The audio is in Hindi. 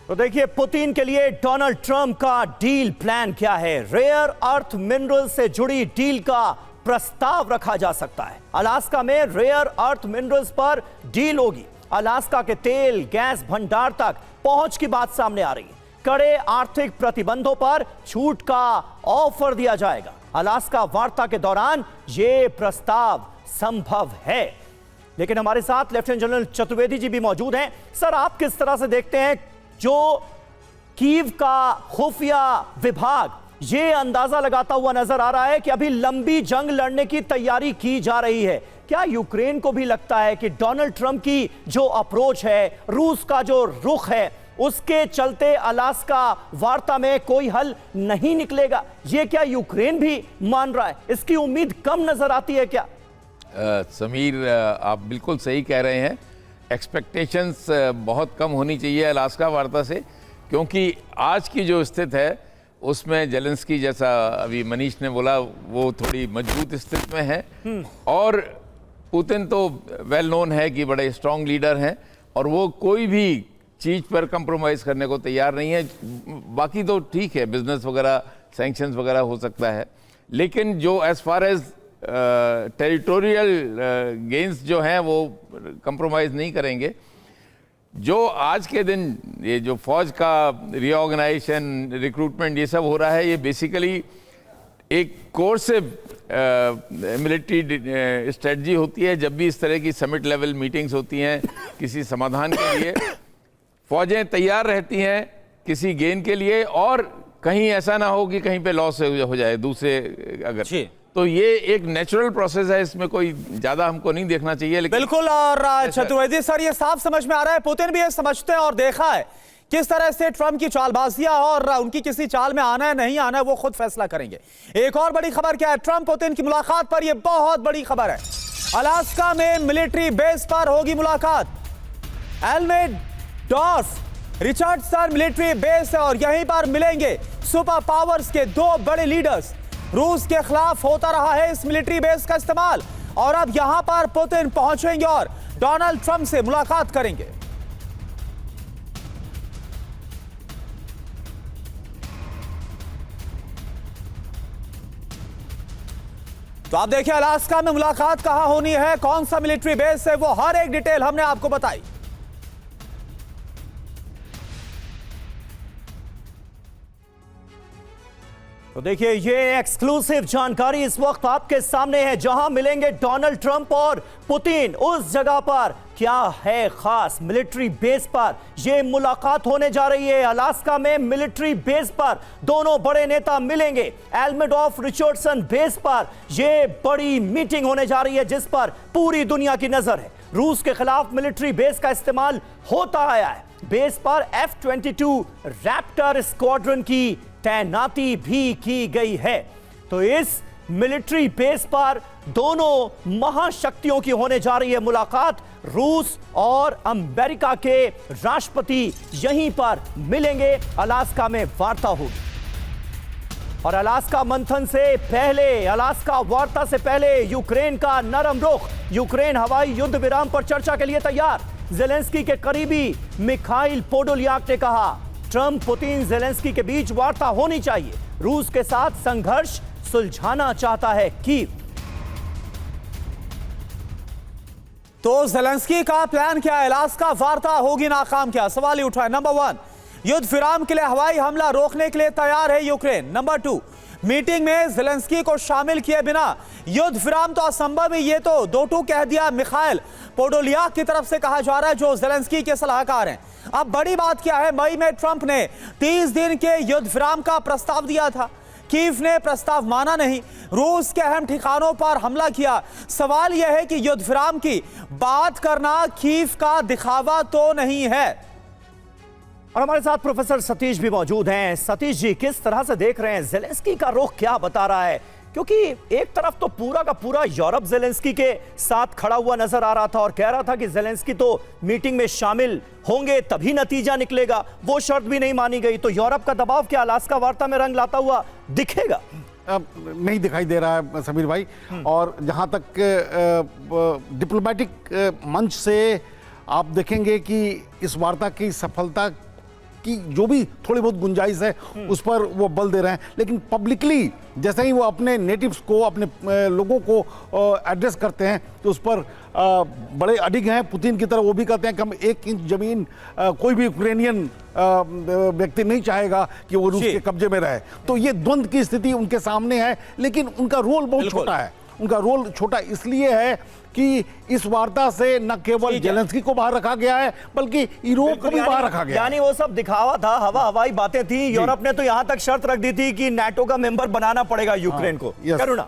तो देखिए, पुतिन के लिए डोनाल्ड ट्रंप का डील प्लान क्या है। रेयर अर्थ मिनरल से जुड़ी डील का प्रस्ताव रखा जा सकता है। अलास्का में रेयर अर्थ मिनरल्स पर डील होगी। अलास्का के तेल गैस भंडार तक पहुंच की बात सामने आ रही है। कड़े आर्थिक प्रतिबंधों पर छूट का ऑफर दिया जाएगा। अलास्का वार्ता के दौरान यह प्रस्ताव संभव है। लेकिन हमारे साथ लेफ्टिनेंट जनरल चतुर्वेदी जी भी मौजूद हैं। सर, आप किस तरह से देखते हैं, जो कीव का खुफिया विभाग ये अंदाजा लगाता हुआ नजर आ रहा है कि अभी लंबी जंग लड़ने की तैयारी की जा रही है, क्या यूक्रेन को भी लगता है कि डोनाल्ड ट्रंप की जो अप्रोच है, रूस का जो रुख है, उसके चलते अलास्का वार्ता में कोई हल नहीं निकलेगा? ये क्या यूक्रेन भी मान रहा है? इसकी उम्मीद कम नजर आती है क्या? समीर, आप बिल्कुल सही कह रहे हैं। एक्सपेक्टेशंस बहुत कम होनी चाहिए अलास्का वार्ता से, क्योंकि आज की जो स्थिति है उसमें जेलेंस्की, जैसा अभी मनीष ने बोला, वो थोड़ी मजबूत स्थिति में है। और पुतिन तो वेल नोन है कि बड़े स्ट्रांग लीडर हैं और वो कोई भी चीज़ पर कंप्रोमाइज़ करने को तैयार नहीं है। बाकी तो ठीक है, बिजनेस वगैरह, सैंक्शंस वगैरह हो सकता है, लेकिन जो as far as territorial gains जो हैं वो कंप्रोमाइज़ नहीं करेंगे। जो आज के दिन ये जो फौज का रीऑर्गेनाइजेशन, रिक्रूटमेंट, ये सब हो रहा है, ये बेसिकली एक कोर्सिव मिलिट्री स्ट्रेटजी होती है। जब भी इस तरह की समिट लेवल मीटिंग्स होती हैं किसी समाधान के लिए, फौजें तैयार रहती हैं किसी गेन के लिए, और कहीं ऐसा ना हो कि कहीं पे लॉस हो जाए दूसरे अगर। तो ये एक नेचुरल प्रोसेस है, इसमें कोई ज्यादा हमको नहीं देखना चाहिए। लेकिन बिल्कुल, और चतुर्वेदी सर, ये साफ समझ में आ रहा है, पुतिन भी ये समझते हैं और देखा है किस तरह से ट्रंप की चालबाजियां, और उनकी किसी चाल में आना है नहीं आना है वो खुद फैसला करेंगे। एक और बड़ी खबर क्या है, ट्रंप पुतिन की मुलाकात पर, यह बहुत बड़ी खबर है। अलास्का में मिलिट्री बेस पर होगी मुलाकात। एल्मेडॉर्फ रिचर्डसन मिलिट्री बेस है और यहीं पर मिलेंगे सुपर पावर्स के दो बड़े लीडर्स। रूस के खिलाफ होता रहा है इस मिलिट्री बेस का इस्तेमाल, और अब यहां पर पुतिन पहुंचेंगे और डोनाल्ड ट्रंप से मुलाकात करेंगे। तो आप देखिए, अलास्का में मुलाकात कहां होनी है, कौन सा मिलिट्री बेस है, वो हर एक डिटेल हमने आपको बताई। तो देखिए, ये एक्सक्लूसिव जानकारी इस वक्त आपके सामने है। जहां मिलेंगे डोनाल्ड ट्रंप और पुतिन, उस जगह पर क्या है खास? मिलिट्री बेस पर यह मुलाकात होने जा रही है। अलास्का में मिलिट्री बेस पर दोनों बड़े नेता मिलेंगे। एल्मेडॉर्फ रिचर्डसन बेस पर यह बड़ी मीटिंग होने जा रही है, जिस पर पूरी दुनिया की नजर है। रूस के खिलाफ मिलिट्री बेस का इस्तेमाल होता आया है। बेस पर F-22 रैप्टर स्क्वाड्रन की तैनाती भी की गई है। तो इस मिलिट्री बेस पर दोनों महाशक्तियों की होने जा रही है मुलाकात। रूस और अमेरिका के राष्ट्रपति यहीं पर मिलेंगे। अलास्का में वार्ता होगी, और अलास्का मंथन से पहले, अलास्का वार्ता से पहले यूक्रेन का नरम रुख। यूक्रेन हवाई युद्ध विराम पर चर्चा के लिए तैयार। जेलेंस्की के करीबी मिखाइल पोडोलियाक ने कहा, ट्रंप, पुतिन, जेलेंस्की के बीच वार्ता होनी चाहिए। रूस के साथ संघर्ष सुलझाना चाहता है कीव। तो जेलेंस्की का प्लान क्या है? अलास्का वार्ता होगी नाकाम क्या? सवाल ही उठा है। नंबर 1, युद्ध विराम के लिए हवाई हमला रोकने के लिए तैयार है यूक्रेन। नंबर 2, मीटिंग में जेलेंस्की को शामिल किए बिना युद्ध विराम तो असंभव है। ये तो दो टू कह दिया मिखाइल पोडोलियाक की तरफ से कहा जा रहा है, जो जेलेंस्की के सलाहकार हैं। अब बड़ी बात क्या है, मई में ट्रंप ने 30 दिन के युद्ध विराम का प्रस्ताव दिया था। कीव ने प्रस्ताव माना नहीं, रूस के अहम ठिकानों पर हमला किया। सवाल यह है कि युद्ध विराम की बात करना कीव का दिखावा तो नहीं है। और हमारे साथ प्रोफेसर सतीश भी मौजूद हैं। सतीश जी, किस तरह से देख रहे हैं, जेलेंस्की का रुख क्या बता रहा है? क्योंकि एक तरफ तो पूरा का पूरा यूरोप जेलेंस्की के साथ खड़ा हुआ नजर आ रहा था और कह रहा था कि जेलेंस्की तो मीटिंग में शामिल होंगे तभी नतीजा निकलेगा। वो शर्त भी नहीं मानी गई। तो यूरोप का दबाव क्या अलास्का वार्ता में रंग लाता हुआ दिखेगा? नहीं दिखाई दे रहा है समीर भाई। और जहां तक डिप्लोमेटिक मंच से आप देखेंगे कि इस वार्ता की सफलता की जो भी थोड़ी बहुत गुंजाइश है उस पर वो बल दे रहे हैं, लेकिन पब्लिकली जैसे ही वो अपने नेटिव्स को, अपने लोगों को एड्रेस करते हैं तो उस पर बड़े अडिग हैं। पुतिन की तरह वो भी कहते हैं कि हम 1 इंच जमीन कोई भी यूक्रेनियन व्यक्ति नहीं चाहेगा कि वो रूस के कब्जे में रहे। तो ये द्वंद्व की स्थिति उनके सामने है, लेकिन उनका रोल बहुत छोटा है। उनका रोल छोटा इसलिए है कि इस वार्ता से न केवल जेलेंस्की को बाहर रखा गया है बल्कि यूरोप को भी बाहर रखा गया। यानी वो सब दिखावा था, हवाई बातें थी। यूरोप ने तो यहां तक शर्त रख दी थी कि नाटो का मेंबर बनाना पड़ेगा यूक्रेन को। करुणा।